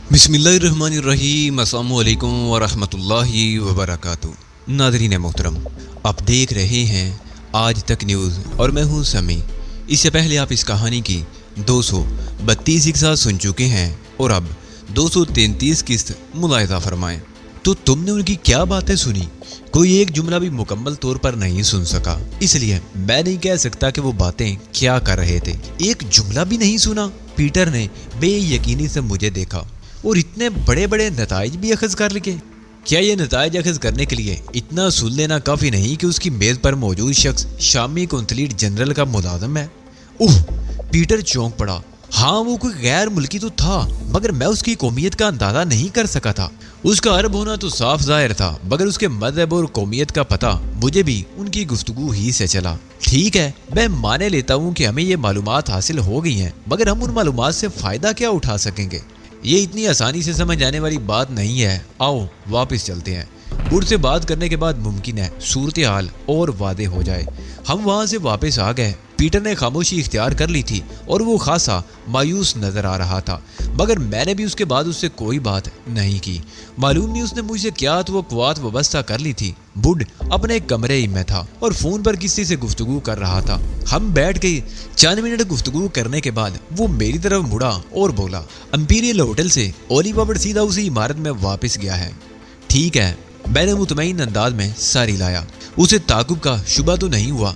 बिस्मिल्लाहिर्रहमानिर्रहीम। अस्सलामु अलैकुम वरहमतुल्लाहि वबरकातुहू। नाज़रीन मोहतरम, आप देख रहे हैं आज तक न्यूज़ और मैं हूं समी। इससे पहले आप इस कहानी की 232 किस्सा सुन चुके हैं और अब 233 किस्त मुलाहिज़ा फरमाएं। तो तुमने उनकी क्या बातें सुनी? कोई एक जुमला भी मुकम्मल तौर पर नहीं सुन सका, इसलिए मैं नहीं कह सकता कि वो बातें क्या कर रहे थे। एक जुमला भी नहीं सुना? पीटर ने बेयकीनी से मुझे देखा। और इतने बड़े बड़े नताइज भी अखज़ कर लिए? क्या ये नताइज अखज़ करने के लिए इतना सुन लेना काफ़ी नहीं कि उसकी मेज़ पर मौजूद शख्स शामी कौंसलेट जनरल का मुलाज़म है? उह! पीटर चौंक पड़ा। हाँ, वो कोई गैर मुल्की तो था, मगर मैं उसकी कौमियत का अंदाज़ा नहीं कर सका था। उसका अरब होना तो साफ ज़ाहिर था, मगर उसके मज़हब और कौमियत का पता मुझे भी उनकी गुफ्तगू ही से चला। ठीक है, मैं माने लेता हूँ कि हमें ये मालूमात हासिल हो गई हैं, मगर हम उन मालूमात से फ़ायदा क्या उठा सकेंगे? ये इतनी आसानी से समझ आने वाली बात नहीं है। आओ वापस चलते हैं। बुढ़ से बात करने के बाद मुमकिन है सूरत हाल और वादे हो जाए। हम वहाँ से वापस आ गए। पीटर ने खामोशी इख्तियार कर ली थी और वो खासा मायूस नजर आ रहा था, मगर मैंने भी उसके बाद उससे कोई बात नहीं की। मालूम नहीं उसने मुझसे क्या तवक्कुआत व्यवस्था कर ली थी। बुढ़ अपने कमरे ही में था और फोन पर किसी से गुफ्तगू कर रहा था। हम बैठ गए। चंद मिनट गुफ्तगू करने के बाद वो मेरी तरफ मुड़ा और बोला, इंपीरियल होटल से ओलिवर सीधा उसी इमारत में वापस गया है। ठीक है, मैंने मुतमईन अंदाज में सर हिलाया। उसे ताकुब का शुबा तो नहीं हुआ।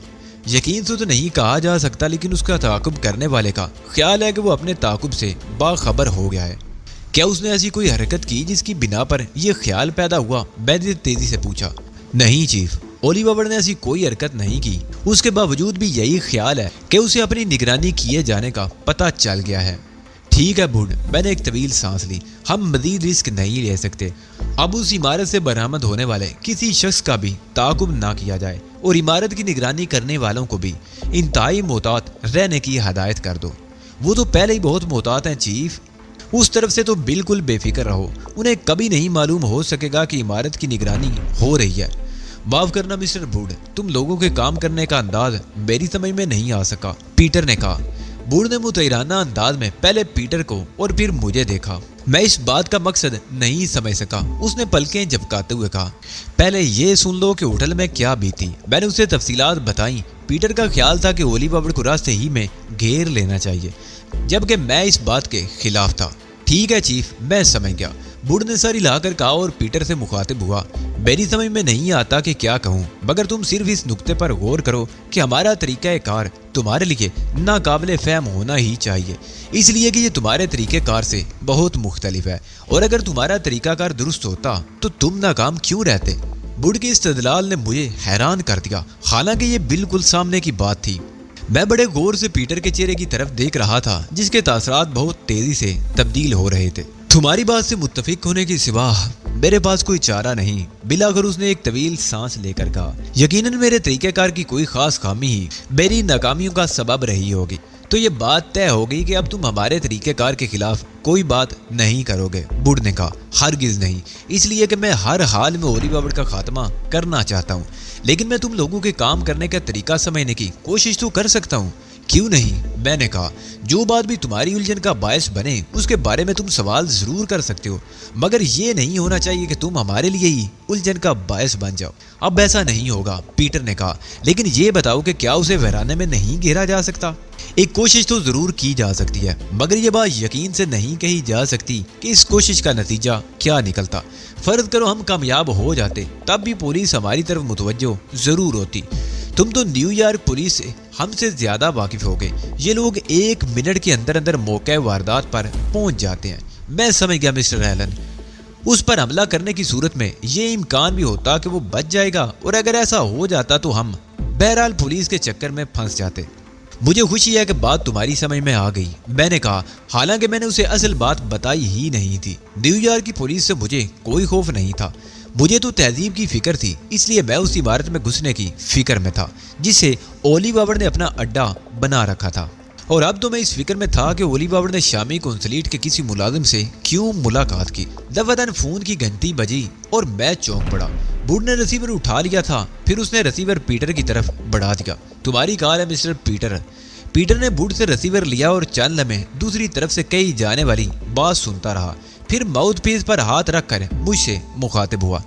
यकीन से तो नहीं कहा जा सकता, लेकिन उसका ताकुब करने वाले का ख्याल है कि वो अपने ताकुब से बाखबर हो गया है। क्या उसने ऐसी कोई हरकत की जिसकी बिना पर यह ख्याल पैदा हुआ? मैंने तेजी से पूछा। नहीं चीफ, ओलिवर ने ऐसी कोई हरकत नहीं की। उसके बावजूद भी यही ख्याल है कि उसे अपनी निगरानी किए जाने का पता चल गया है। ठीक है बुढ़, मैंने एक तवील सांस ली। हम मजीद रिस्क नहीं ले सकते। अब उस इमारत से बरामद होने वाले किसी शख्स का भी ताकुब ना किया जाए और इमारत की निगरानी करने वालों को भी इंतहाई मोहतात रहने की हदायत कर दो। वो तो पहले ही बहुत मोहतात हैं चीफ। उस तरफ से तो बिल्कुल बेफिक्र रहो। उन्हें कभी नहीं मालूम हो सकेगा कि इमारत की निगरानी हो रही है। माफ करना मिस्टर बुढ़, तुम लोगों के काम करने का अंदाज मेरी समझ में नहीं आ सका, पीटर ने कहा। बुढ़ ने मुतैराना अंदाज में पहले पीटर को और फिर मुझे देखा। मैं इस बात का मकसद नहीं समझ सका। उसने पलकें झपकाते हुए कहा, पहले ये सुन लो कि होटल में क्या बीती। मैंने उसे तफसीलात बताई। पीटर का ख्याल था कि ओलिवर को रास्ते ही में घेर लेना चाहिए, जबकि मैं इस बात के खिलाफ था। ठीक है चीफ, मैं समझ गया, बुढ़ ने सर हिलाकर कहा और पीटर से मुखातिब हुआ। मेरी समझ में नहीं आता कि क्या कहूँ, मगर तुम सिर्फ इस नुक्ते पर गौर करो कि हमारा तरीका कार तुम्हारे लिए नाकाबिले फहम होना ही चाहिए, इसलिए कि ये तुम्हारे तरीके कार से बहुत मुख्तलिफ है। और अगर तुम्हारा तरीका कार दुरुस्त होता तो तुम नाकाम क्यों रहते? बुढ़ के इस्तदलाल ने मुझे हैरान कर दिया, हालांकि ये बिल्कुल सामने की बात थी। मैं बड़े गौर से पीटर के चेहरे की तरफ देख रहा था, जिसके तासरात बहुत तेजी से तब्दील हो रहे थे। तुम्हारी बात से मुत्तफिक होने के सिवा मेरे पास कोई चारा नहीं, बिलाकर उसने एक तवील सांस लेकर कहा। यकीनन मेरे तरीक़ेकार की कोई खास खामी ही मेरी नाकामियों का सबब रही होगी। तो ये बात तय हो गई कि अब तुम हमारे तरीक़ेकार के खिलाफ कोई बात नहीं करोगे, बुढ़ ने कहा। हरगिज़ नहीं, इसलिए कि मैं हर हाल में ओलिवर का खात्मा करना चाहता हूँ, लेकिन मैं तुम लोगों के काम करने का तरीका समझने की कोशिश तो कर सकता हूँ। क्यों नहीं, मैंने कहा। जो बात भी तुम्हारी उलझन का बायस बने उसके बारे में तुम सवाल जरूर कर सकते हो, मगर ये नहीं होना चाहिए कि तुम हमारे लिए ही उलझन का बायस बन जाओ। अब ऐसा नहीं होगा, पीटर ने कहा, लेकिन ये बताओ कि क्या उसे वीराने में नहीं घेरा जा सकता? एक कोशिश तो जरूर की जा सकती है, मगर ये बात यकीन से नहीं कही जा सकती कि इस कोशिश का नतीजा क्या निकलता। फर्ज करो हम कामयाब हो जाते, तब भी पुलिस हमारी तरफ मुतवज्जो जरूर होती। तुम तो न्यूयॉर्क पुलिस से हमसे ज्यादा वाकिफ हो गए। ये लोग 1 मिनट के अंदर अंदर मौके वारदात पर पहुंच जाते हैं। मैं समझ गया मिस्टर एलन। उस पर हमला करने की सूरत में ये इम्कान भी होता कि वो बच जाएगा, और अगर ऐसा हो जाता तो हम बहरहाल पुलिस के चक्कर में फंस जाते। मुझे खुशी है कि बात तुम्हारी समझ में आ गई, मैंने कहा, हालांकि मैंने उसे असल बात बताई ही नहीं थी। न्यूयॉर्क की पुलिस से मुझे कोई खौफ नहीं था, मुझे तो तहजीब की फिक्र थी, इसलिए मैं उस इमारत में घुसने की फिक्र में था जिसे ओलिवर ने अपना अड्डा बना रखा था। और अब तो मैं इस फिक्र में था कि ओलिवर ने शामी कौंसलेट के किसी मुलाजिम से क्यों मुलाकात की। दफातन फोन की घंटी बजी और मैं चौंक पड़ा। बुढ़ ने रिसीवर उठा लिया था, फिर उसने रिसीवर पीटर की तरफ बढ़ा दिया। तुम्हारी कॉल है मिस्टर पीटर। पीटर ने बुढ़ से रिसीवर लिया और चंद लम्हे दूसरी तरफ से कही जाने वाली बात सुनता रहा। फिर माउथ पीस पर हाथ रखकर मुझसे मुखातिब हुआ।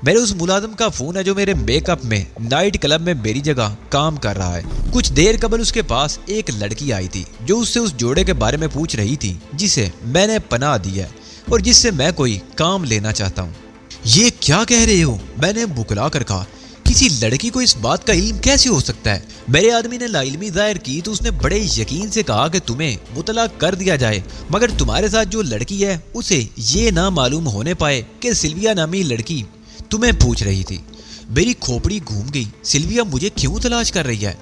मेरे उस मुलाजिम का फोन है जो मेरे मेकअप में नाइट क्लब में मेरी जगह काम कर रहा है। कुछ देर कबल उसके पास एक लड़की आई थी जो उससे उस जोड़े के बारे में पूछ रही थी जिसे मैंने पनाह दी है और जिससे मैं कोई काम लेना चाहता हूँ। ये क्या कह रहे हो? मैंने बुकला कर कहा। किसी लड़की को इस बात का इल्म कैसे हो सकता है? मेरे आदमी ने लाइल्मी जाहिर की तो उसने बड़े यकीन से कहा कि तुम्हें मुतला कर दिया जाए, मगर तुम्हारे साथ जो लड़की है उसे ये ना मालूम होने पाए कि सिल्विया नामी लड़की तुम्हें पूछ रही थी। मेरी खोपड़ी घूम गई। सिल्विया मुझे क्यों तलाश कर रही है?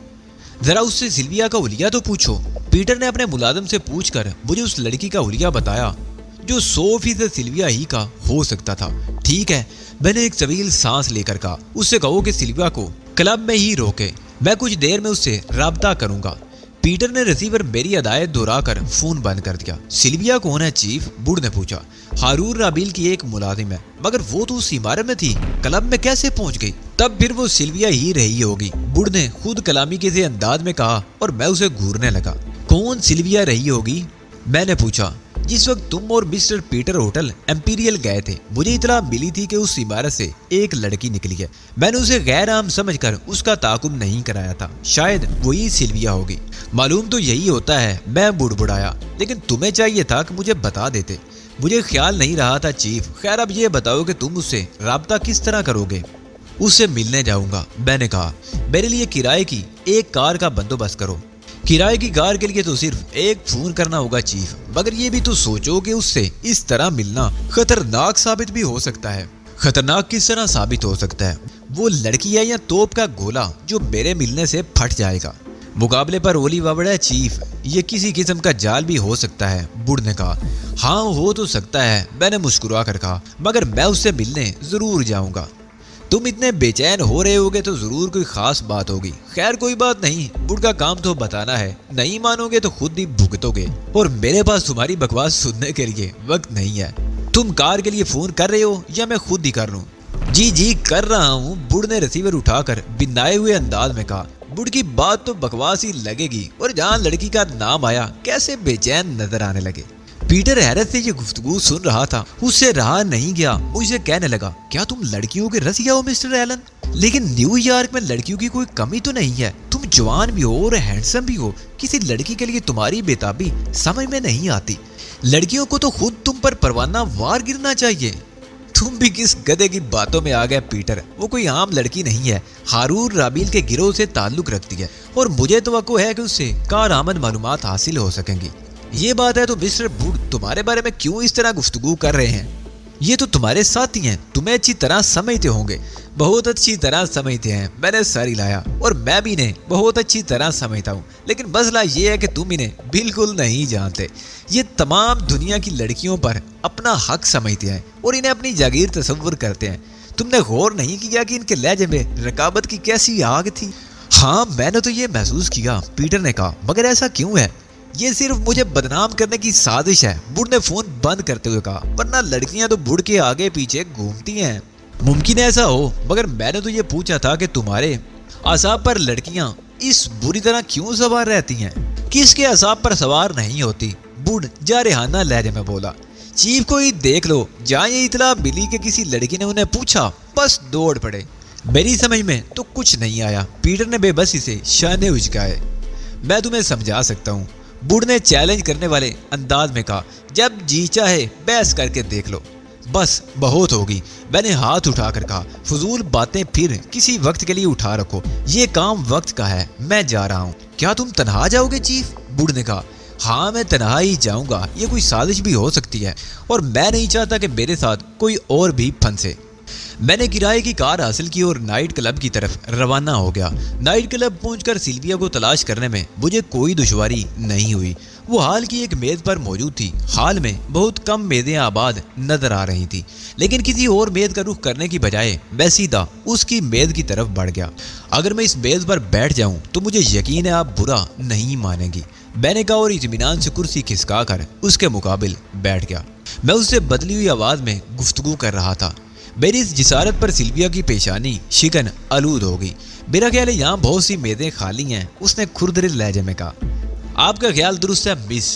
जरा उससे सिल्विया का हुलिया तो पूछो। पीटर ने अपने मुलाजिम से पूछकर मुझे उस लड़की का हुलिया बताया जो 100% सिल्विया ही का हो सकता था। ठीक है, मैंने एक तवील सांस लेकर कहा। उससे कहो कि सिल्विया को क्लब में ही रोके, मैं कुछ देर में उससे राब्ता करूंगा। पीटर ने रिसीवर मेरी हदायत दोहराकर फोन बंद कर दिया। सिल्विया कौन है चीफ? बुढ़ ने पूछा। हारून राबील की एक मुलाजिम है, मगर वो तो उस इमारत में थी, क्लब में कैसे पहुंच गई? तब फिर वो सिल्विया ही रही होगी, बुढ़ ने खुद कलामी के अंदाज में कहा और मैं उसे घूरने लगा। कौन सिल्विया रही होगी? मैंने पूछा। जिस वक्त तुम और मिस्टर पीटर होटल एम्पीरियल गए थे, मुझे इतला मिली थी कि उस इमारत से एक लड़की निकली है। मैंने उसे गैर आम समझकर उसका ताकुब नहीं कराया था। शायद वही सिल्विया होगी। मालूम तो यही होता है, मैं बुड़बुड़ाया। लेकिन तुम्हें चाहिए था कि मुझे बता देते। मुझे ख्याल नहीं रहा था चीफ। खैर अब ये बताओ कि तुम उससे राब्ता किस तरह करोगे? उससे मिलने जाऊंगा, मैंने कहा। मेरे लिए किराए की एक कार का बंदोबस्त करो। किराए की कार के लिए तो सिर्फ एक फोन करना होगा चीफ, मगर ये भी तो सोचो कि उससे इस तरह मिलना खतरनाक साबित भी हो सकता है। खतरनाक किस तरह साबित हो सकता है? वो लड़की है या तोप का गोला जो मेरे मिलने से फट जाएगा? मुकाबले पर ओली वावड़ा है चीफ, ये किसी किस्म का जाल भी हो सकता है, बुढ़ ने कहा। हाँ हो तो सकता है, मैंने मुस्कुरा कर कहा, मगर मैं उससे मिलने जरूर जाऊंगा। तुम इतने बेचैन हो रहे होगे तो जरूर कोई खास बात होगी। खैर कोई बात नहीं, बुढ़ का काम तो बताना है, नहीं मानोगे तो खुद ही भुगतोगे और मेरे पास तुम्हारी बकवास सुनने के लिए वक्त नहीं है। तुम कार के लिए फोन कर रहे हो या मैं खुद ही कर लूं? जी कर रहा हूँ, बुढ़ ने रिसीवर उठाकर बिनाए हुए अंदाज में कहा। बुढ़ की बात तो बकवास ही लगेगी और जहाँ लड़की का नाम आया कैसे बेचैन नजर आने लगे। पीटर हैरत से ये गुफ्तगू सुन रहा था, उससे रहा नहीं गया, मुझे कहने लगा, क्या तुम लड़कियों के रसिया हो मिस्टर एलन? लेकिन न्यूयॉर्क में लड़कियों की कोई कमी तो नहीं है। तुम जवान भी हो और हैंडसम भी हो, किसी लड़की के लिए तुम्हारी बेताबी समझ में नहीं आती। लड़कियों को तो खुद तुम पर परवाना वार गिरना चाहिए। तुम भी किस गधे की बातों में आ गए पीटर? वो कोई आम लड़की नहीं है, हारून राबील के गिरोह से ताल्लुक रखती है और मुझे तवक्को है कि उससे कारआमद मालूमात हासिल हो सकेंगी। ये बात है तो मिस्टर बुढ़ तुम्हारे बारे में क्यों इस तरह गुफ्तगू कर रहे हैं? ये तो तुम्हारे साथी हैं, तुम्हें अच्छी तरह समझते होंगे। बहुत अच्छी तरह समझते हैं, मैंने सर हिलाया, और मैं भी इन्हें बहुत अच्छी तरह समझता हूँ। लेकिन मसला ये है कि तुम इन्हें बिल्कुल नहीं जानते। ये तमाम दुनिया की लड़कियों पर अपना हक समझते हैं और इन्हें अपनी जागीर तस्वुर करते हैं। तुमने गौर नहीं किया कि इनके लहजे में रकाबत की कैसी आग थी? हाँ मैंने तो ये महसूस किया, पीटर ने कहा, मगर ऐसा क्यों है? ये सिर्फ मुझे बदनाम करने की साजिश है, बुढ़ ने फोन बंद करते हुए कहा, वरना लड़कियां तो बुढ़ के आगे पीछे घूमती हैं। मुमकिन है ऐसा हो, मगर मैंने तो ये पूछा था कि तुम्हारे असाब पर लड़कियां इस बुरी तरह क्यों सवार रहती हैं? किसके असाब पर सवार नहीं होती? बुढ़ जारहाना लहजे में बोला। चीफ को ही देख लो, जहाँ ये इतला मिली कि किसी लड़की ने उन्हें पूछा, बस दौड़ पड़े। मेरी समझ में तो कुछ नहीं आया, पीटर ने बेबसी से शाने उचकाए। मैं तुम्हें समझा सकता हूँ, बुढ़ ने चैलेंज करने वाले अंदाज में कहा, जब जी चाहे बहस करके देख लो। बस बहुत होगी, मैंने हाथ उठाकर कहा, फजूल बातें फिर किसी वक्त के लिए उठा रखो, ये काम वक्त का है, मैं जा रहा हूँ। क्या तुम तनहा जाओगे चीफ? बुढ़ ने कहा। हाँ मैं तनहा ही जाऊंगा, ये कोई साजिश भी हो सकती है और मैं नहीं चाहता कि मेरे साथ कोई और भी फंसे। मैंने किराए की कार हासिल की और नाइट क्लब की तरफ रवाना हो गया। नाइट क्लब पहुंचकर सिल्विया को तलाश करने में मुझे कोई दुश्वारी नहीं हुई। वो हाल की एक मेज पर मौजूद थी। हाल में बहुत कम मेजें आबाद नजर आ रही थी, लेकिन किसी और मेज का रुख करने की बजाय मैं सीधा उसकी मेज की तरफ बढ़ गया। अगर मैं इस मेज पर बैठ जाऊं तो मुझे यकीन है आप बुरा नहीं मानेंगी, मैंने कहा और इत्मीनान से कुर्सी खिसका कर उसके मुकाबिल बैठ गया। मैं उससे बदली हुई आवाज में गुफ्तगू कर रहा था। मेरी इस जिसारत पर सिल्विया की पेशानी शिकन आलूद हो गई। मेरा ख्याल है यहाँ बहुत सी मेजें खाली हैं, उसने खुरदरे लहजे में कहा। आपका ख्याल दुरुस्त है मिस,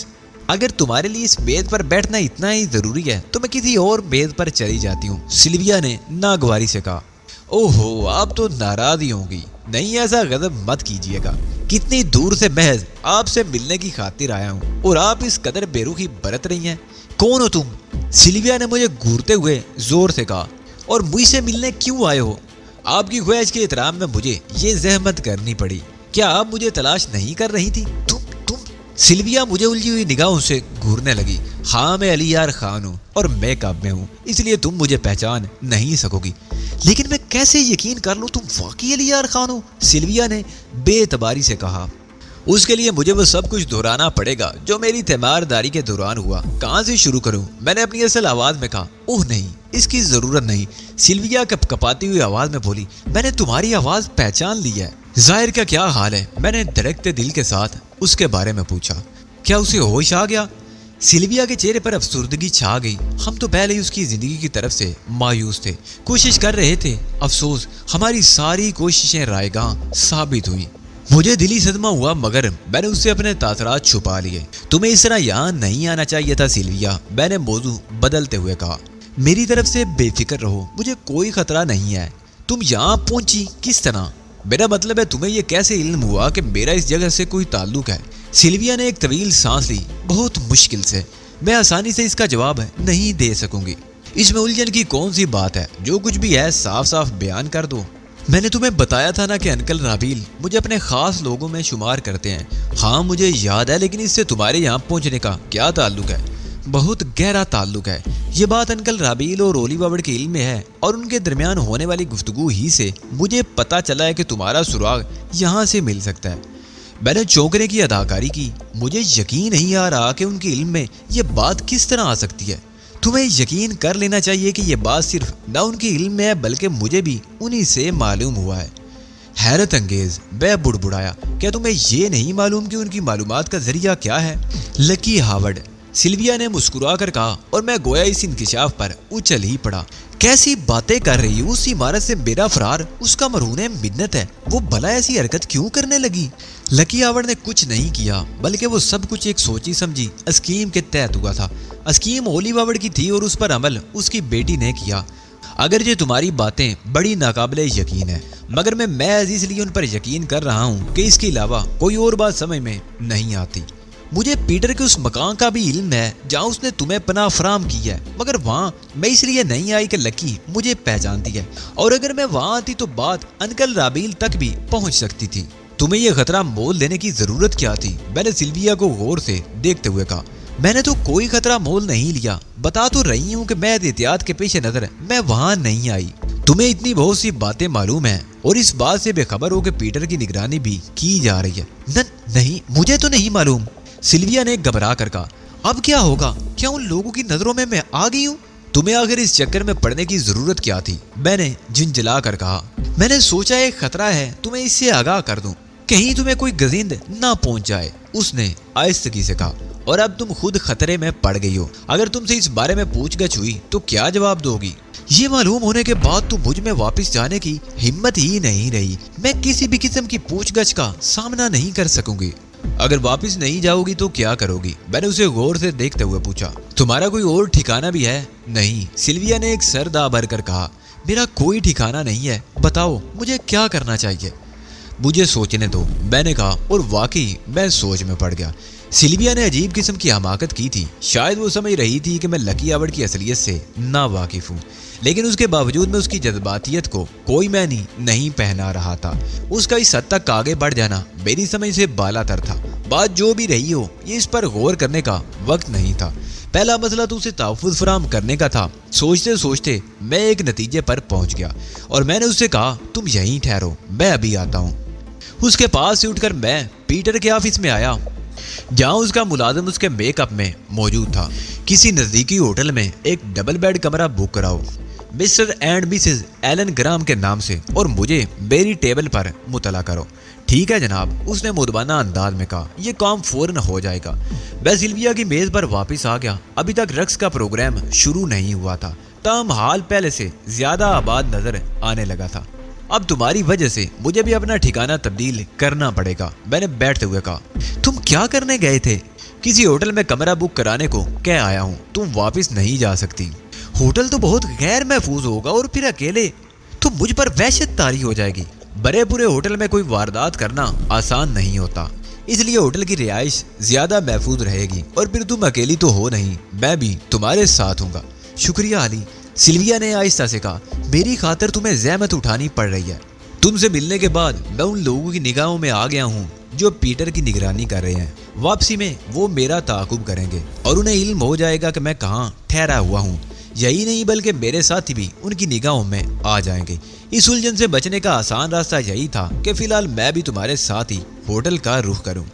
اگر تمہارے لیے اس میز پر بیٹھنا اتنا ہی ضروری ہے تو میں کسی اور میز پر چلی جاتی ہوں، سلویا نے ناگواری سے کہا۔ اوہو، آپ تو ناراض ہی ہوں گی۔ نہیں، ایسا غضب مت کیجیے گا، کتنی دور سے محض آپ سے ملنے کی خاطر آیا ہوں اور آپ اس قدر بے رخی برت رہی ہیں۔ کون ہو تم؟ سلویا نے مجھے گھورتے ہوئے زور سے کہا۔ اور مجھ سے ملنے کیوں آئے ہو؟ آپ کی خواہش کے احترام میں مجھے یہ زحمت کرنی پڑی۔ کیا آپ مجھے تلاش نہیں کر رہی تھی؟ تم سلویا مجھے الجھی ہوئی نگاہوں سے گھورنے لگی۔ ہاں، میں علی یار خان ہوں اور میک اپ میں ہوں، اس لیے تم مجھے پہچان نہیں سکو گی۔ لیکن میں کیسے یقین کر لوں تم واقعی علی یار خان ہو؟ سلویا نے بے اعتباری سے کہا۔ اس کے لیے مجھے وہ سب کچھ دہرانا پڑے گا جو میری تیمارداری کے دوران ہوا۔ کہاں سے شروع کروں؟ میں نے اپنی اصل آواز میں کہا۔ اوہ نہیں، اس کی ضرورت نہیں، سلویا کپ کپاتی ہوئی آواز میں بولی۔ میں نے تمہاری آواز پہچان لی ہے۔ ظاہر کا کیا حال ہے؟ میں نے دھڑکتے دل کے ساتھ اس کے بارے میں پوچھا۔ کیا اسے ہوش آ گیا؟ سلویا کے چہرے پر افسردگی چھا گئی۔ ہم تو پہلے ہی اس کی زندگی کی طرف سے مایوس تھے، کوشش کر رہے تھے۔ افسوس، ہماری ساری کوششیں رائیگاں ثابت ہوئی۔ مجھے دلی صدمہ ہوا، مگر میں نے اس سے اپنے تاثرات چھپا لیے۔ تمہیں اس طرح یہاں نہیں آنا چاہیے تھا سلویا، میں نے موضوع بدلتے ہوئے کہا۔ میری طرف سے بے فکر رہو، مجھے کوئی خطرہ نہیں ہے۔ تم یہاں پہنچی کس طرح؟ میرا مطلب ہے تمہیں یہ کیسے علم ہوا کہ میرا اس جگہ سے کوئی تعلق ہے؟ سلویا نے ایک طویل سانس لی، بہت مشکل سے۔ میں آسانی سے اس کا جواب نہیں دے سکوں گی۔ اس میں الجھن کی کون سی بات ہے؟ جو کچھ بھی ہے صاف صاف بیان کر دو۔ میں نے تمہیں بتایا تھا نا کہ انکل رابیل مجھے اپنے خاص لوگوں میں شمار کرتے ہیں۔ ہاں مجھے یاد ہے، لیکن اس سے تمہارے یہاں پہنچنے کا کیا تعلق ہے؟ بہت گہرا تعلق ہے۔ یہ بات انکل رابیل اور اولی بابڑ کے علم میں ہے، اور ان کے درمیان ہونے والی گفتگو ہی سے مجھے پتا چلا ہے کہ تمہارا سراغ یہاں سے مل سکتا ہے۔ میں نے چونکنے کی اداکاری کی۔ مجھے یقین نہیں آ رہا کہ ان کے علم میں یہ بات کس طرح آ سکتی ہے۔ تمہیں یقین کر لینا چاہیے کہ یہ بات صرف نہ ان کے علم میں ہے بلکہ مجھے بھی انہی سے معلوم ہوا ہے۔ حیرت انگیز، میں بڑبڑایا۔ کیا تمہیں یہ نہیں معلوم کہ ان کی معلومات کا ذریعہ کیا ہے؟ لکی ہاورڈ، سلویا نے مسکرا کر کہا، اور میں گویا اس انکشاف پر اچھل ہی پڑا۔ کیسی باتیں کر رہی ہوں؟ اس عمارت سے میرا فرار اس کا مرہون منت ہے۔ وہ بھلا ایسی حرکت کیوں کرنے لگی؟ لکی آور نے کچھ نہیں کیا، بلکہ وہ سب کچھ ایک سوچی سمجھی اسکیم کے تحت ہوا تھا۔ اسکیم اولی باوڑ کی تھی اور اس پر عمل اس کی بیٹی نے کیا۔ اگرچہ تمہاری باتیں بڑی ناقابل یقین ہے، مگر میں محض اس لیے ان پر یقین کر رہا ہوں کہ اس کے علاوہ کوئی اور بات سمجھ میں نہیں آتی۔ مجھے پیٹر کے اس مکان کا بھی علم ہے جہاں اس نے تمہیں پناہ فراہم کی ہے، مگر وہاں میں اس لیے نہیں آئی کہ لکی مجھے پہچانتی ہے، اور اگر میں وہاں آتی تو بات انکل رابیل تک بھی پہنچ سکتی تھی۔ تمہیں یہ خطرہ مول لینے کی ضرورت کیا تھی؟ میں نے سلویا کو غور سے دیکھتے ہوئے کہا۔ میں نے تو کوئی خطرہ مول نہیں لیا، بتا تو رہی ہوں کہ میں احتیاط کے پیش نظر میں وہاں نہیں آئی۔ تمہیں اتنی بہت سی باتیں معلوم ہیں اور اس بات سے بے خبر ہو کہ پیٹر کی نگرانی بھی کی جا رہی ہے۔ نہیں، مجھے تو نہیں معلوم، سلویا نے گھبرا کر کہا۔ اب کیا ہوگا؟ کیا ان لوگوں کی نظروں میں آ گئی ہوں؟ تمہیں آخر اس چکر میں پڑنے کی ضرورت کیا تھی؟ میں نے جھنجھلا کر کہا۔ میں نے سوچا ایک خطرہ ہے، تمہیں اس سے آگاہ کر دوں، کہیں تمہیں کوئی گزند نہ پہنچ جائے، اس نے آہستگی سے کہا۔ اور اب تم خود خطرے میں پڑ گئی ہو۔ اگر تم سے اس بارے میں پوچھ گچھ ہوئی تو کیا جواب دو گی؟ یہ معلوم ہونے کے بعد تو مجھ میں واپس جانے کی ہمت ہی نہیں رہی۔ میں کسی بھی قسم کی پوچھ گچھ کا سامنا نہیں کر سکوں گی۔ اگر واپس نہیں جاؤ گی تو کیا کرو گی؟ میں نے اسے غور سے دیکھتے ہوئے پوچھا۔ تمہارا کوئی اور ٹھکانہ بھی ہے؟ نہیں، سلویا نے ایک سر دہ بھر کر کہا۔ میرا کوئی ٹھکانہ نہیں ہے، بتاؤ مجھے کیا کرنا چاہیے؟ مجھے سوچنے دو، میں نے کہا، اور واقعی میں سوچ میں پڑ گیا۔ سلویا نے عجیب قسم کی حماقت کی تھی۔ شاید وہ سمجھ رہی تھی کہ میں لکی آورڈ کی اصلیت سے نا واقف ہوں، لیکن اس کے باوجود میں اس کی جذباتیت کو کوئی معنی نہیں پہنا رہا تھا۔ اس کا اس حد تک آگے بڑھ جانا میری سمجھ سے بالا تر تھا۔ بات جو بھی رہی ہو، یہ اس پر غور کرنے کا وقت نہیں تھا۔ پہلا مسئلہ تو اسے تحفظ فراہم کرنے کا تھا۔ سوچتے سوچتے میں ایک نتیجے پر پہنچ گیا، اور میں نے اس سے کہا، تم یہیں ٹھہرو، میں ابھی آتا ہوں۔ اس کے پاس سے اٹھ کر میں پیٹر کے آفس میں آیا، جہاں اس کا ملازم اس کے میک اپ میں موجود تھا۔ کسی نزدیکی ہوٹل میں ایک ڈبل بیڈ کمرہ بک کراؤ، Mr and Mrs Allen Gram کے نام سے، اور مجھے میری ٹیبل پر مطلع کرو۔ ٹھیک ہے جناب، اس نے مدبانہ انداز میں کہا۔ یہ کام فوراً ہو جائے گا۔ میں سلویا کی میز پر واپس آ گیا۔ ابھی تک رقص کا پروگرام شروع نہیں ہوا تھا، تاہم حال پہلے سے زیادہ آباد نظر آنے لگا تھا۔ اب تمہاری وجہ سے مجھے بھی اپنا ٹھکانہ تبدیل کرنا پڑے گا، میں نے بیٹھتے ہوئے کہا۔ تم کیا کرنے گئے تھے؟ किसी होटल में कमरा बुक कराने को कह आया हूँ, तुम वापस नहीं जा सकती। होटल तो बहुत गैर महफूज होगा और फिर अकेले तो मुझ पर वहशत तारी हो जाएगी। बड़े पूरे होटल में कोई वारदात करना आसान नहीं होता, इसलिए होटल की रिहाइश ज्यादा महफूज रहेगी। और फिर तुम अकेली तो हो नहीं, मैं भी तुम्हारे साथ हूँगा। शुक्रिया अली, सिल्विया ने आहिस्ता से कहा। मेरी खातिर तुम्हें ज़हमत उठानी पड़ रही है। तुमसे मिलने के बाद मैं उन लोगों की निगाहों में आ गया हूँ जो पीटर की निगरानी कर रहे हैं। वापसी में वो मेरा ताक़ुब करेंगे और उन्हें इल्म हो जाएगा कि मैं कहाँ ठहरा हुआ हूँ। यही नहीं बल्कि मेरे साथी भी उनकी निगाहों में आ जाएंगे। इस उलझन से बचने का आसान रास्ता यही था कि फिलहाल मैं भी तुम्हारे साथ ही होटल का रुख करूँ।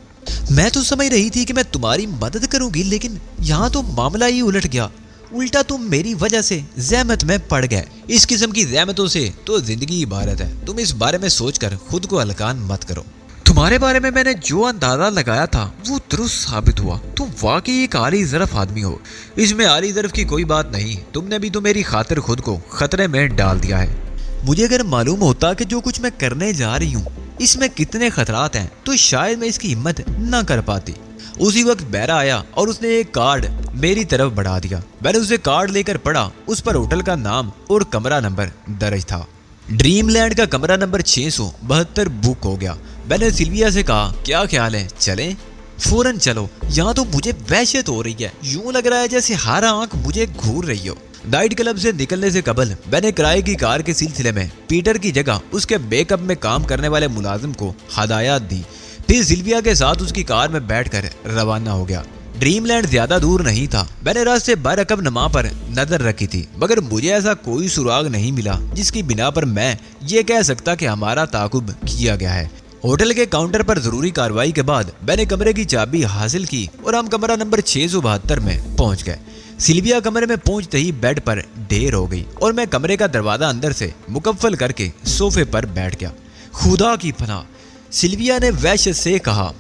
मैं तो समझ रही थी कि मैं तुम्हारी मदद करूंगी, लेकिन यहाँ तो मामला ही उलट गया। उल्टा तुम मेरी वजह से ज़हमत में पड़ गए। इस किस्म की ज़हमतों से तो जिंदगी इबारत है। तुम इस बारे में सोचकर खुद को हल्कान मत करो। तुम्हारे बारे में मैंने जो अंदाजा लगाया था वो दुरुस्त साबित हुआ। तुम वाकई एक आली ज़रफ़ आदमी हो। इसमें आली ज़रफ़ की कोई बात नहीं। तुमने भी तो मेरी खातिर खुद को खतरे में डाल दिया है। मुझे अगर मालूम होता कि जो कुछ मैं करने जा रही हूँ इसमें कितने खतरात हैं तो शायद मैं इसकी हिम्मत न कर पाती। उसी वक्त बैरा आया और उसने एक कार्ड मेरी तरफ बढ़ा दिया। मैंने उसे कार्ड लेकर पढ़ा। उस पर होटल का नाम और कमरा नंबर दर्ज था। ड्रीमलैंड का कमरा नंबर 672 बुक हो गया। मैंने सिल्विया से कहा, क्या ख्याल है, चलें? फौरन चलो। यहाँ तो मुझे वहशत हो रही है। यूं लग रहा है जैसे हर आंख मुझे घूर रही हो। नाइट क्लब से निकलने से कबल मैंने किराए की कार के सिलसिले में पीटर की जगह उसके बैकअप में काम करने वाले मुलाजिम को हदायत दी। फिर सिल्विया के साथ उसकी कार में बैठकर रवाना हो गया। ड्रीमलैंड ज्यादा दूर नहीं था। मैंने रास्ते बरकब नमा पर नजर रखी थी, मगर मुझे ऐसा कोई सुराग नहीं मिला जिसकी बिना पर मैं ये कह सकता कि हमारा ताकुब किया गया है। होटल के काउंटर पर जरूरी कार्रवाई के बाद मैंने कमरे की चाबी हासिल की और हम कमरा नंबर 672 में पहुंच गए। सिल्विया कमरे में पहुंचते ही बेड पर ढेर हो गई और मैं कमरे का दरवाजा अंदर से मुकफ्फल करके सोफे पर बैठ गया। खुदा की पनाह, सिल्विया ने वहशत से कहा,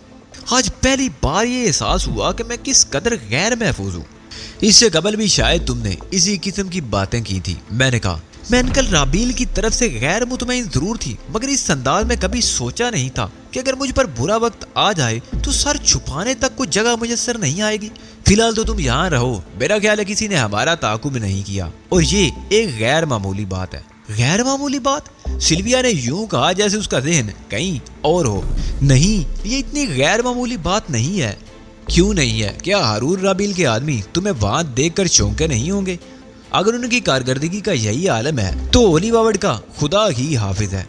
आज पहली बार ये एहसास हुआ कि मैं किस कदर गैर महफूज हूँ। इससे कबल भी शायद तुमने इसी किस्म की बातें की थी। मैंने कहा, मैं अंकल राबील की तरफ से गैर मुतमईन जरूर थी, मगर इस अंदाज में कभी सोचा नहीं था कि अगर मुझ पर बुरा वक्त आ जाए तो सर छुपाने तक कोई जगह मुयस्सर नहीं आएगी। फिलहाल तो तुम यहाँ रहो। मेरा ख्याल है किसी ने हमारा ताकुब नहीं किया और ये एक गैर मामूली बात है। गैर मामूली बात? सिल्विया ने यूं कहा जैसे उसका ज़हन कहीं और हो। नहीं, ये इतनी गैर मामूली बात नहीं है। क्यों नहीं है? क्या हारून राबील के आदमी तुम्हें वहां देखकर चौंके नहीं होंगे? अगर उनकी कारकर्दगी का यही आलम है तो ओली बावड़ का खुदा ही हाफिज है।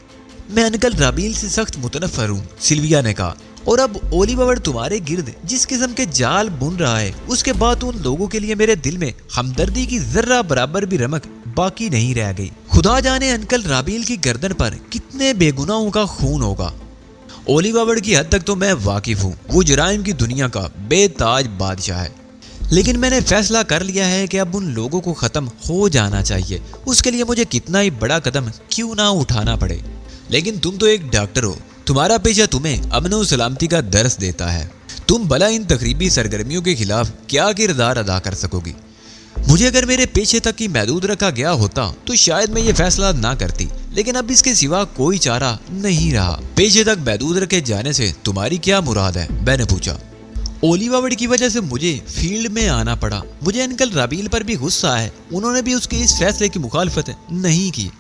मैं अंकल राबील से सख्त मुतनफ़र हूँ, सिल्विया ने कहा। और अब ओली बावड़ तुम्हारे गिर्द जिस किस्म के जाल बुन रहा है, उसके बाद उन लोगों के लिए मेरे दिल में हमदर्दी की जर्रा बराबर भी रमक बाकी नहीं रह गई। खुदा जाने अंकल राबील की गर्दन पर कितने बेगुनाहों का खून होगा। ओली बावड़ की हद तक तो मैं वाकिफ हूँ। वो जुराइम की दुनिया का बेताज बादशाह है। लेकिन मैंने फैसला कर लिया है कि अब उन लोगों को ख़त्म हो जाना चाहिए, उसके लिए मुझे कितना ही बड़ा कदम क्यों ना उठाना पड़े। लेकिन तुम तो एक डॉक्टर हो। तुम्हारा पेशा तुम्हें अमन और सलामती का दर्स देता है। तुम भला इन तकरीबी सरगर्मियों के खिलाफ क्या किरदार अदा कर सकोगी? मुझे अगर मेरे पेशे तक ही महदूद रखा गया होता तो शायद मैं ये फैसला ना करती, लेकिन अब इसके सिवा कोई चारा नहीं रहा। पेशे तक महदूद रखे जाने से तुम्हारी क्या मुराद है? मैंने पूछा। ओली बावड़ की वजह से मुझे फील्ड में आना पड़ा। मुझे अंकल राबील पर भी गुस्सा है, उन्होंने भी उसके इस फैसले की मुखालफत नहीं की।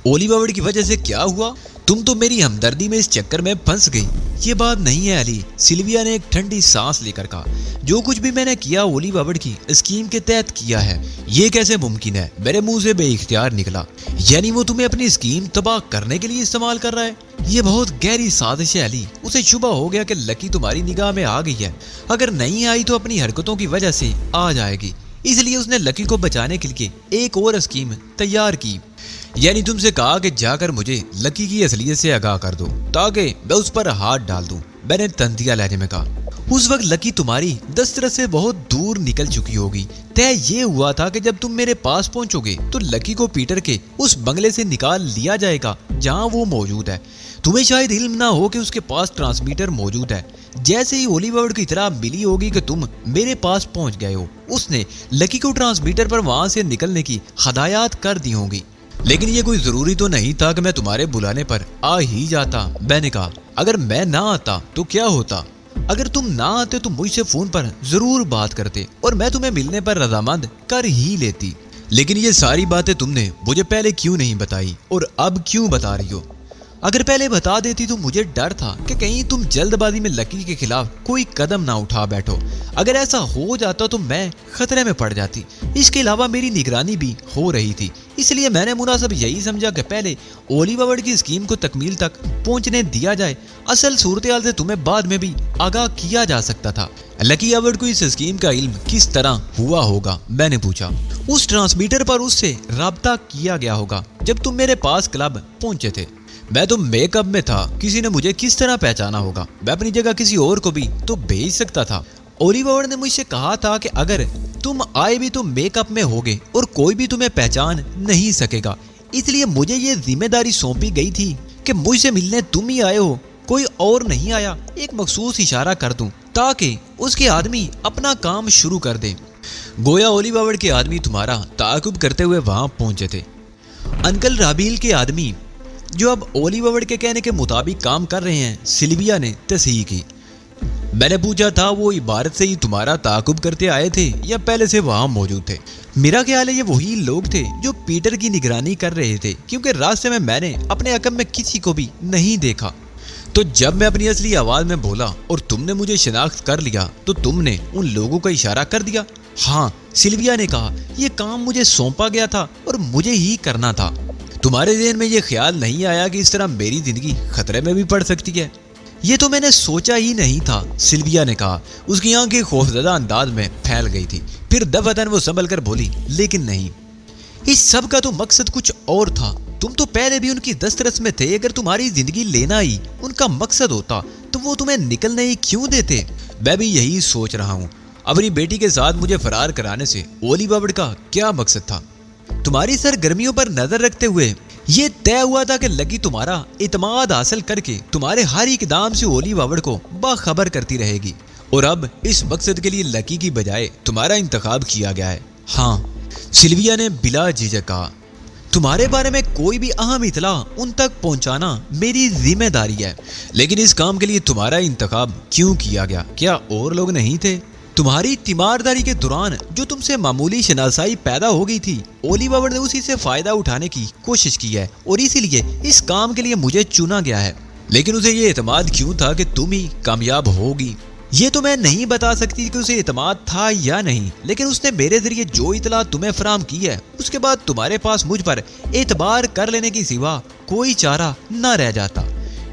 ओली बावड़ की वजह से क्या हुआ? तुम तो मेरी हमदर्दी में इस चक्कर में फंस गई। ये बात नहीं है अली, सिल्विया ने एक ठंडी सांस लेकर कहा। जो कुछ भी मैंने किया ओली बावड़ की स्कीम के तहत किया है। ये कैसे मुमकिन है? मेरे मुंह से बेइख्तियार निकला। यानी वो तुम्हें अपनी स्कीम तबाह करने के लिए इस्तेमाल कर रहा है? ये बहुत गहरी साजिश है अली। उसे शुबा हो गया कि लकी तुम्हारी निगाह में आ गई है। अगर नहीं आई तो अपनी हरकतों की वजह से आ जाएगी, इसलिए उसने लकी को बचाने के लिए एक और स्कीम तैयार की। यानी तुमसे कहा कि जाकर मुझे लकी की असलियत से आगाह कर दो ताकि मैं उस पर हाथ डाल दूं। मैंने तंतिया लहजे में कहा। उस वक्त लकी तुम्हारी दस्तरस से बहुत दूर निकल चुकी होगी। तय ये हुआ था कि जब तुम मेरे पास पहुंचोगे तो लकी को पीटर के उस बंगले से निकाल लिया जाएगा जहां वो मौजूद है। तुम्हें शायद इल्म ना हो कि उसके पास ट्रांसमीटर मौजूद है। जैसे ही ओली बावड़ की इतला मिली होगी कि तुम मेरे पास पहुंच गए हो, उसने लकी को ट्रांसमीटर पर वहां से निकलने की हदायत कर दी होंगी। लेकिन ये कोई जरूरी तो नहीं था कि मैं तुम्हारे बुलाने पर आ ही जाता। मैंने कहा, अगर मैं ना आता तो क्या होता? اگر تم نہ آتے تو مجھ سے فون پر ضرور بات کرتے اور میں تمہیں ملنے پر رضامند کر ہی لیتی۔ لیکن یہ ساری باتیں تم نے مجھے پہلے کیوں نہیں بتائی اور اب کیوں بتا رہی ہو؟ اگر پہلے بتا دیتی تو مجھے ڈر تھا کہ کہیں تم جلد بازی میں لکی کے خلاف کوئی قدم نہ اٹھا بیٹھو۔ اگر ایسا ہو جاتا تو میں خطرے میں پڑ جاتی۔ اس کے علاوہ میری نگرانی بھی ہو رہی تھی، اس لیے میں نے مناسب یہی سمجھا کہ پہلے اولیور وڈ کی اسکیم کو تکمیل تک پہنچنے دیا جائے۔ اصل صورتحال سے تمہیں بعد میں بھی آگاہ کیا جا سکتا تھا۔ لکی ایورڈ کو اس اسکیم کا علم کس طرح ہوا ہوگا؟ میں نے پوچھا۔ اس ٹرانسمیٹر پر اس سے رابطہ کیا گیا ہوگا جب تم میرے پاس کلب پہنچے تھے۔ میں تو میک اپ میں تھا، کسی نے مجھے کس طرح پہچانا ہوگا؟ میں اپنی جگہ کسی اور کو بھی تو بھیج سکتا تھا۔ اولیور نے مجھ سے کہا تھا کہ اگر تم آئے بھی تو میک اپ میں ہوگے اور کوئی بھی تمہیں پہچان نہیں سکے گا، اس لیے مجھے یہ ذمہ داری سونپی گئی تھی کہ مجھ سے ملنے تم ہی آئے ہو، کوئی اور نہیں آیا۔ ایک مخصوص اشارہ کر دوں تاکہ اس کے آدمی اپنا کام شروع کر دیں۔ گویا اولیور کے آدمی تمہارا تعاقب کرتے ہوئے وہاں پہنچے تھے۔ انکل رابیل کے آدمی جو اب اولیور کے کہنے کے مطابق کام کر رہے ہیں، سلویا نے تصحیح کی۔ میں نے پوچھا تھا وہ عبارت سے ہی تمہارا تعاقب کرتے آئے تھے یا پہلے سے وہاں موجود تھے؟ میرا خیال ہے یہ وہی لوگ تھے جو پیٹر کی نگرانی کر رہے تھے، کیونکہ راستے میں نے اپنے عقب میں کسی کو بھی نہیں دیکھا۔ تو جب میں اپنی اصلی آواز میں بولا اور تم نے مجھے شناخت کر لیا تو تم نے ان لوگوں کا اشارہ کر دیا؟ ہاں، سلویا نے کہا، یہ کام مجھے سونپا گیا تھا اور مجھے ہی کرنا تھا۔ تمہارے ذہن میں یہ خیال نہیں آیا کہ اس طرح میری زندگی خطرے میں بھی پڑ سکتی ہے؟ یہ تو میں نے سوچا ہی نہیں تھا، سلویا نے کہا۔ اس کی آنکھیں خوفزدہ انداز میں پھیل گئی تھی، پھر دفعتاً وہ سنبھل کر بولی، لیکن نہیں، اس سب کا تو مقصد کچھ اور تھا۔ تم تو پہلے بھی ان کی دسترس میں تھے، اگر تمہاری زندگی لینا ہی ان کا مقصد ہوتا تو وہ تمہیں نکلنے ہی کیوں دیتے؟ میں بھی یہی سوچ رہا ہوں، اپنی بیٹی کے ساتھ مجھے فرار کرانے سے اولیور کا کیا مقصد تھا؟ تمہاری سرگرمیوں پر نظر رکھتے ہوئے یہ طے ہوا تھا کہ لکی تمہارا اعتماد حاصل کر کے تمہارے ہر اقدام سے اولیور کو باخبر کرتی رہے گی، اور اب اس مقصد کے لیے لکی کی بجائے تمہارا انتخاب کیا گیا ہے۔ ہاں، سلویا نے بلا جھجک کہا۔ تمہارے بارے میں کوئی بھی اہم اطلاع ان تک پہنچانا میری ذمہ داری ہے۔ لیکن اس کام کے لیے تمہارا انتخاب کیوں کیا گیا؟ کیا اور لوگ نہیں تھے؟ تمہاری تیمارداری کے دوران جو تم سے معمولی شناسائی پیدا ہو گئی تھی، اولیور نے اسی سے فائدہ اٹھانے کی کوشش کی ہے اور اسی لیے اس کام کے لیے مجھے چنا گیا ہے۔ لیکن اسے یہ اعتماد کیوں تھا کہ تم ہی کامیاب ہوگی؟ یہ تو میں نہیں بتا سکتی کہ اسے اعتماد تھا یا نہیں، لیکن اس نے میرے ذریعے جو اطلاع تمہیں فراہم کی ہے، اس کے بعد تمہارے پاس مجھ پر اعتبار کر لینے کی سوا کوئی چارہ نہ رہ جاتا۔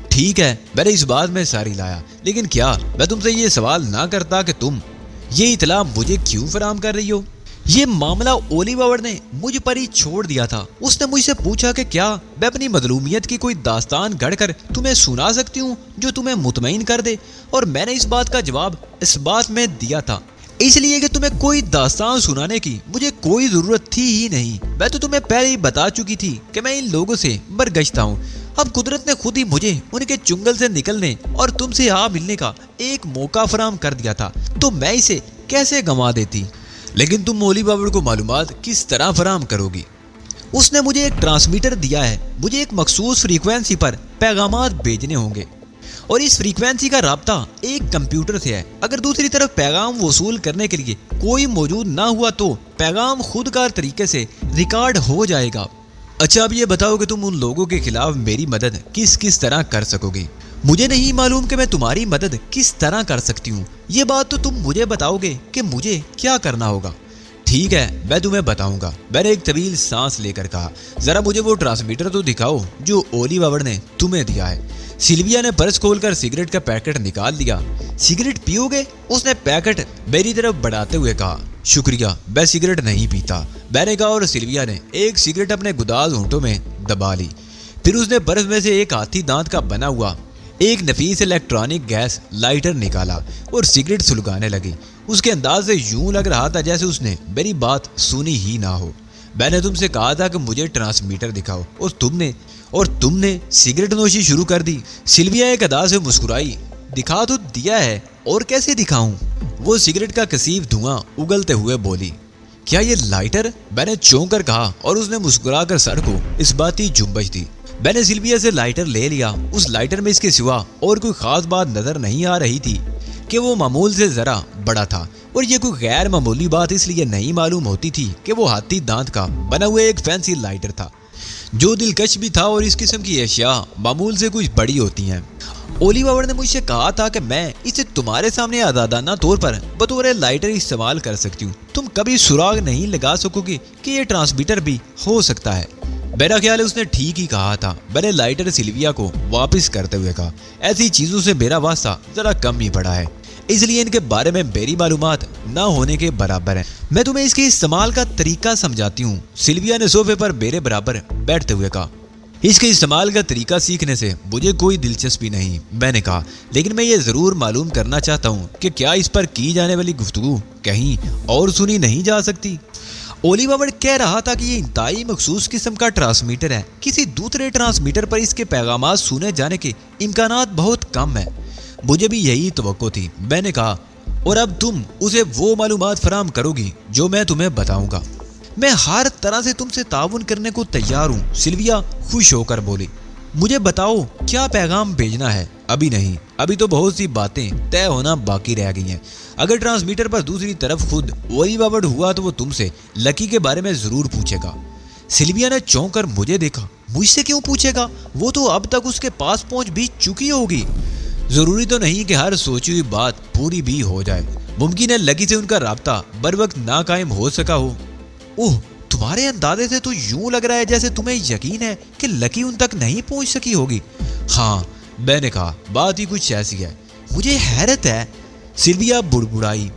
ٹھیک ہے، میں نے اس بات میں ساری لایا، لیکن کیا میں تم سے یہ سوال نہ کرتا کہ تم یہ اطلاع مجھے کیوں فراہم کر رہی ہو؟ یہ معاملہ اولیور نے مجھ پر ہی چھوڑ دیا تھا۔ اس نے مجھ سے پوچھا کہ کیا میں اپنی مظلومیت کی کوئی داستان گھڑ کر تمہیں سنا سکتی ہوں جو تمہیں مطمئن کر دے، اور میں نے اس بات کا جواب اس بات میں دیا تھا، اس لیے کہ تمہیں کوئی داستان سنانے کی مجھے کوئی ضرورت تھی ہی نہیں۔ میں تو تمہیں پہلے ہی بتا چکی تھی کہ میں ان لوگوں سے برگشتہ ہوں۔ اب قدرت نے خود ہی مجھے ان کے چنگل سے نکلنے اور تم سے آ ملنے کا ایک موقع فراہم کر دیا تھا، تو میں اسے کیسے گنوا دیتی؟ لیکن تم اولیور کو معلومات کس طرح فراہم کرو گی؟ اس نے مجھے ایک ٹرانسمیٹر دیا ہے، مجھے ایک مخصوص فریکوینسی پر پیغامات بھیجنے ہوں گے، اور اس فریکوینسی کا رابطہ ایک کمپیوٹر سے ہے۔ اگر دوسری طرف پیغام وصول کرنے کے لیے کوئی موجود نہ ہوا تو پیغام خود کار طریقے سے ریکارڈ ہو جائے گا۔ اچھا، اب یہ بتاؤ کہ تم ان لوگوں کے خلاف میری مدد کس طرح کر سکو گی؟ مجھے نہیں معلوم کہ میں تمہاری مدد کس طرح کر سکتی ہوں، یہ بات تو تم مجھے بتاؤ گے کہ مجھے کیا کرنا ہوگا۔ ٹھیک ہے، میں تمہیں بتاؤں گا، میں نے ایک طویل سانس لے کر کہا۔ ذرا مجھے وہ ٹرانسمیٹر تو دکھاؤ جو اولیور نے تمہیں دیا ہے۔ سلویا نے پرس کھول کر سگریٹ کا پیکٹ نکال دیا۔ سگریٹ پیو گے؟ اس نے پیکٹ میری طرف بڑھاتے ہوئے کہا۔ شکریہ، میں سگریٹ نہیں پیتا، میں نے کہا، اور سلویا نے ایک سگریٹ اپنے گداز ہونٹوں میں دبا لی۔ پھر اس نے پرس میں سے ایک ہاتھی دانت کا بنا ہوا ایک نفیس الیکٹرانک گیس لائٹر نکالا اور سگریٹ سلگانے لگی۔ اس کے انداز سے یوں لگ رہا تھا جیسے اس نے میری بات سنی ہی نہ ہو۔ میں نے تم سے کہا تھا کہ مجھے ٹرانسمیٹر دکھاؤ، اور تم نے سگریٹ نوشی شروع کر دی۔ سلویا ایک ادا سے مسکرائی۔ دکھا تو دیا ہے، اور کیسے دکھاؤں؟ وہ سگریٹ کا کثیف دھواں اگلتے ہوئے بولی۔ کیا یہ لائٹر؟ میں نے چونک کر کہا، اور اس نے مسکرا کر سر کو اس باتی جنبش دی۔ میں نے سلویا سے لائٹر لے لیا۔ اس لائٹر میں اس کے سوا اور کوئی خاص بات نظر نہیں آ رہی تھی، کہ وہ معمول سے ذرا بڑا تھا اور یہ کوئی غیر معمولی بات اس لیے نہیں معلوم ہوتی تھی کہ وہ ہاتھی دانت کا بنا ہوا ایک فینسی لائٹر تھا جو دلکش بھی تھا اور اس قسم کی اشیاء معمول سے کچھ بڑی ہوتی ہیں۔ اولی بابڑ نے مجھ سے کہا تھا کہ میں اسے تمہارے سامنے آزادانہ طور پر بطور لائٹر استعمال کر سکتی ہوں، تم کبھی سراغ نہیں لگا سکو گے کہ یہ ٹرانسمیٹر بھی ہو سکتا ہے۔ میرا خیال ہے اس نے ٹھیک ہی کہا تھا۔ میں نے لائٹر سلویا کو واپس کرتے ہوئے کہا، ایسی چیزوں سے میرا واسطہ ذرا کم ہی پڑا ہے، اس لیے ان کے بارے میں میری معلومات نہ ہونے کے برابر ہیں۔ میں تمہیں اس کے استعمال کا طریقہ سمجھاتی ہوں، سلویا نے صوفے پر میرے برابر بیٹھتے ہوئے کہا۔ اس کے استعمال کا طریقہ سیکھنے سے مجھے کوئی دلچسپی نہیں، میں نے کہا، لیکن میں یہ ضرور معلوم کرنا چاہتا ہوں کہ کیا اس پر کی جانے والی گفتگو کہیں اور سنی نہیں جا سکتی۔ اولی بابڑ کہہ رہا تھا کہ یہ انتہائی مخصوص قسم کا ٹرانسمیٹر ہے، کسی دوسرے ٹرانسمیٹر پر اس کے پیغامات سنے جانے کے امکانات بہت کم ہیں۔ مجھے بھی یہی توقع تھی، میں نے کہا، اور اب تم اسے وہ معلومات فراہم کرو گی جو میں تمہیں بتاؤں گا۔ میں ہر طرح سے تم سے تعاون کرنے کو تیار ہوں، سلویا خوش ہو کر بولی۔ مجھے بتاؤ کیا پیغام بھیجنا ہے؟ ابھی نہیں، ابھی تو بہت سی باتیں طے ہونا باقی رہ گئی ہیں۔ اگر ٹرانسمیٹر پر دوسری طرف خود اولی بابڑ ہوا تو وہ تم سے لکی کے بارے میں ضرور پوچھے گا۔ سلویا نے چونک کر مجھے دیکھا۔ مجھ سے کیوں پوچھے گا؟ وہ تو اب تک اس کے پاس پہنچ بھی چکی ہوگی۔ ضروری تو نہیں کہ ہر سوچی ہوئی بات پوری بھی ہو جائے، ممکن ہے لکی سے ان کا رابطہ بر وقت ناقائم ہو سکا ہو۔ اوہ، تمہارے اندازے سے تو یوں لگ رہا ہے جیسے تمہیں یقین ہے کہ لکی ان تک نہیں پہنچ سکی ہوگی۔ ہاں، میں نے کہا، بات ہی کچھ ایسی ہے۔ مجھے حیرت ہے، سلویا بڑبڑائی۔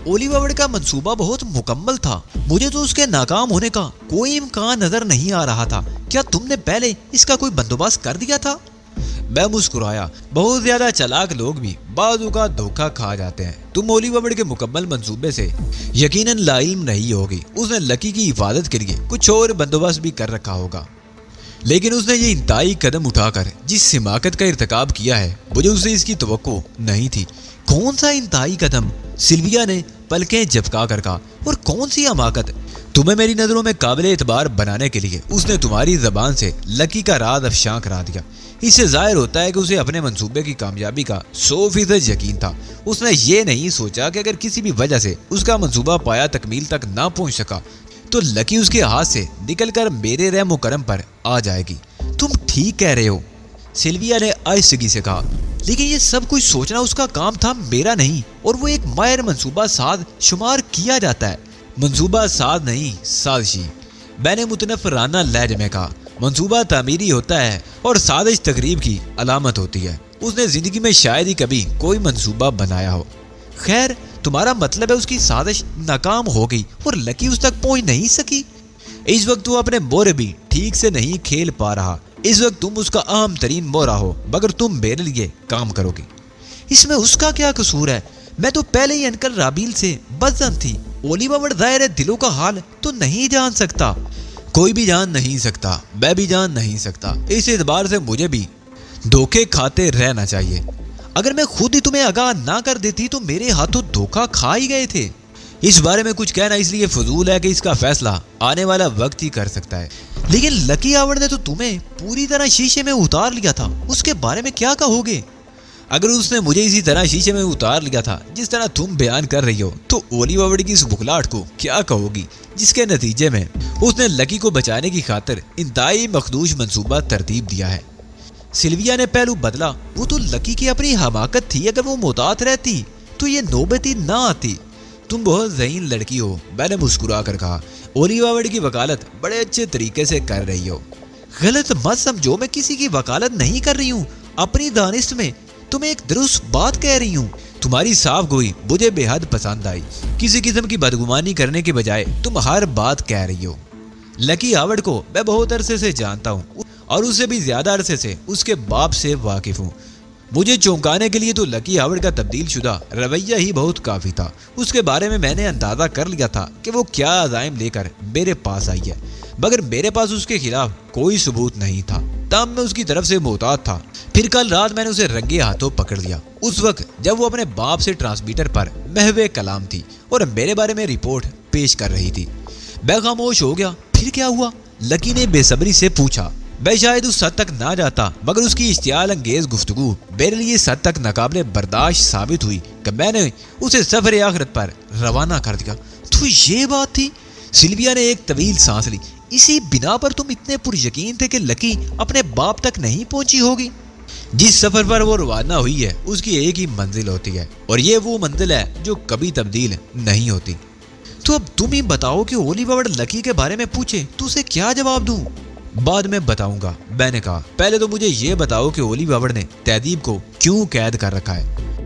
اولی بابڑ کا منصوبہ بہت مکمل تھا، مجھے تو اس کے ناکام ہونے کا کوئی امکان نظر نہیں آ رہا تھا۔ کیا تم نے پہلے اس کا کوئی بندوبست کر دیا تھا؟ میں مسکرایا۔ بہت زیادہ چالاک لوگ بھی بعض اوقات دھوکہ کھا جاتے ہیں۔ تم اولی بابڑ کے مکمل منصوبے سے یقیناً لاعلم نہیں ہوگی۔ اس نے لکی کی حفاظت کے لیے کچھ اور بندوبست بھی کر رکھا ہوگا، لیکن اس نے یہ انتہائی قدم اٹھا کر جس حماقت کا ارتکاب کیا ہے، مجھے اس سے اس کی توقع نہیں تھی۔ کون سا انتہائی قدم؟ سلویا نے پلکیں جھپکا کر کہا، اور کون سی حماقت؟ تمہیں میری نظروں میں قابل اعتبار بنانے کے لیے اس نے تمہاری زبان سے لکی کا راز افشاں کرا دیا۔ اس سے ظاہر ہوتا ہے کہ اسے اپنے منصوبے کی کامیابی کا 100% یقین تھا۔ اس نے یہ نہیں سوچا کہ اگر کسی بھی وجہ سے اس کا منصوبہ پایا تکمیل تک نہ پہنچ سکا تو لکی اس کے ہاتھ سے نکل کر میرے رحم و کرم پر آ جائے گی۔ تم ٹھیک کہہ رہے ہو، سلویا نے آہستگی سے کہا، لیکن یہ سب کچھ سوچنا اس کا کام تھا، میرا نہیں، اور وہ ایک ماہر منصوبہ ساز شمار کیا جاتا ہے۔ منصوبہ ساز نہیں، سازشی، میں نے متنفرانہ لہجے میں کہا۔ منصوبہ تعمیری ہوتا ہے اور سازش تقریب کی علامت ہوتی ہے۔ اس نے زندگی میں شاید ہی کبھی کوئی منصوبہ بنایا ہو۔ خیر، تمہارا مطلب ہے اس کی سازش ناکام ہو گئی اور لکی اس تک پہنچ نہیں سکی؟ اس وقت وہ اپنے مورے بھی ٹھیک سے نہیں کھیل پا رہا۔ اس وقت تم اس کا اہم ترین مورا ہو، مگر تم میرے لیے کام کرو گی۔ اس میں اس کا کیا قصور ہے؟ میں تو پہلے ہی انکل رابیل سے بدظن تھی۔ اولی بابڑ ظاہر ہے دلوں کا حال تو نہیں جان سکتا۔ کوئی بھی جان نہیں سکتا، میں بھی جان نہیں سکتا۔ اس اعتبار سے مجھے بھی دھوکے کھاتے رہنا چاہیے۔ اگر میں خود ہی تمہیں آگاہ نہ کر دیتی تو میرے ہاتھوں دھوکہ کھا ہی گئے تھے۔ اس بارے میں کچھ کہنا اس لیے فضول ہے کہ اس کا فیصلہ آنے والا وقت ہی کر سکتا ہے۔ لیکن لکی آوڑ نے تو تمہیں پوری طرح شیشے میں اتار لیا تھا، اس کے بارے میں کیا کہو گے؟ اگر اس نے مجھے اسی طرح شیشے میں اتار لیا تھا جس طرح تم بیان کر رہی ہو تو اولی بابڑ کی اس بکھلاہٹ کو کیا کہو گی جس کے نتیجے میں اس نے لکی کو بچانے کی خاطر انتہائی مخدوش منصوبہ ترتیب دیا ہے؟ سلویا نے پہلو بدلا۔ وہ تو لکی کی اپنی حماقت تھی، اگر وہ محتاط رہتی تو یہ نوبت ہی نہ آتی۔ تم بہت ذہین لڑکی ہو، میں نے مسکرا کر کہا۔ اولی بابڑ کی وکالت بڑے اچھے طریقے سے کر رہی ہو۔ غلط مت سمجھو، میں کسی کی وکالت نہیں کر رہی ہوں، اپنی دانست میں تمہیں ایک درست بات کہہ رہی ہوں۔ تمہاری صاف گوئی مجھے بے حد پسند آئی۔ کسی قسم کی بدگمانی کرنے کے بجائے تم ہر بات کہہ رہی ہو۔ لکی آوڑ کو میں بہت عرصے سے جانتا ہوں اور اس سے بھی زیادہ عرصے سے اس کے باپ سے واقف ہوں۔ مجھے چونکانے کے لیے تو لکی آوڑ کا تبدیل شدہ رویہ ہی بہت کافی تھا۔ اس کے بارے میں نے اندازہ کر لیا تھا کہ وہ کیا عزائم لے کر میرے پاس آئی ہے، مگر میرے پاس اس کے خلاف کوئی ثبوت نہیں تھا، تاہم میں اس کی طرف سے محتاط تھا۔ پھر کل رات میں نے اسے رنگے ہاتھوں پکڑ لیا، اس وقت جب وہ اپنے باپ سے ٹرانسمیٹر پر محو کلام تھی اور میرے بارے میں رپورٹ پیش کر رہی تھی۔ میں خاموش ہو گیا۔ پھر کیا ہوا؟ لکی نے بے صبری سے پوچھا۔ मैं शायद उस हद तक ना जाता, मगर उसकी इश्तियाल अंगेज गुफ्तगू मेरे लिए इस हद तक नाकाबिले बर्दाश्त साबित हुई कि मैंने उसे सफर आखिरत पर रवाना कर दिया। तो ये बात थी। सिल्विया ने एक तवील सांस ली। इसी बिना पर तुम इतने पुरयकीन थे कि लकी अपने बाप तक नहीं पहुंची होगी? जिस सफर पर वो रवाना हुई है उसकी एक ही मंजिल होती है, और ये वो मंजिल है जो कभी तब्दील नहीं होती। तो अब तुम ही बताओ कि ओलिवर लकी के बारे में पूछे तो उसे क्या जवाब दूं? बाद में बताऊंगा, मैंने कहा। पहले तो मुझे ये बताओ कि ओलिवर ने तहदीब को क्यों कैद कर रखा है।